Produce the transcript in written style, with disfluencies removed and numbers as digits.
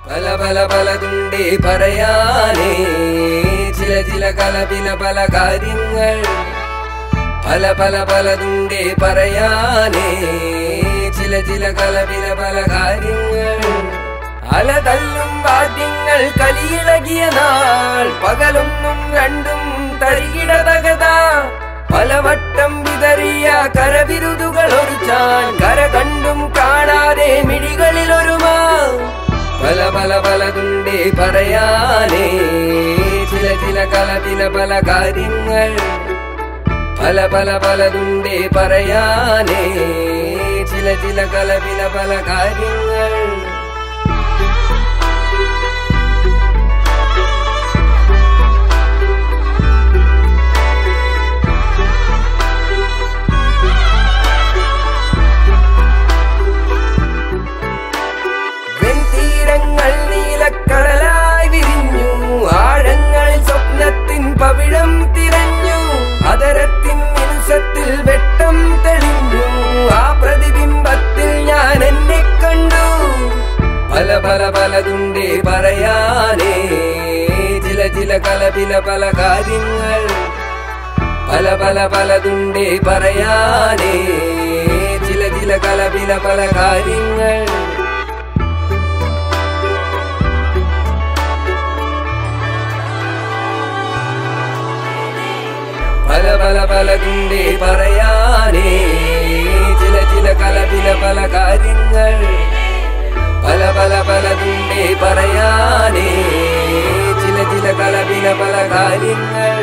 പല പല പലതുണ്ടേ പറയാനേ ചില ചില കലപില പല കാര്യങ്ങൾ പല പല പലതുണ്ടേ പറയാനേ ചില ചില കലപില പല കാര്യങ്ങൾ അലതല്ലും വാദ്യങ്ങൾ കലിയിളകിയ നാൾ പകലൊന്നും രണ്ടും തരികിടതകത പലവട്ടം വിതറിയ കരവിരുതുകൾ ഒരിച്ചാൻ കര കണ്ടും കാണാതെ മിഴികളിൽ ഒരുമാ പല പല പലതുണ്ടേ പറയാനേ ചില ചില കലപില പല കാര്യങ്ങൾ പല പല പലതുണ്ടേ പറയാനേ ചില ചില കലപില പല കാര്യങ്ങൾ നീലക്കടലായി വിരിഞ്ഞു ആഴങ്ങളിൽ സ്വപ്നത്തിൻ പവിഴം തിരഞ്ഞു അതരത്തിൻ മിനുസത്തിൽ വെട്ടം തെളിഞ്ഞു ആ പ്രതിബിംബത്തിൽ ഞാൻ എന്നെ കണ്ടു പല പല പലതുണ്ടേ പറയാനേ ചില ചില കലപില പല കാര്യങ്ങൾ പല പല പലതുണ്ടേ പറയാനേ ചില ചില കലപില പല കാര്യങ്ങൾ പല പല പലതുണ്ടേ പറയാനേ ചില ചില കലപില പല കാര്യങ്ങൾ പല പല പലതുണ്ടേ പറയാനേ ചില ചില കലപില പല കാര്യങ്ങൾ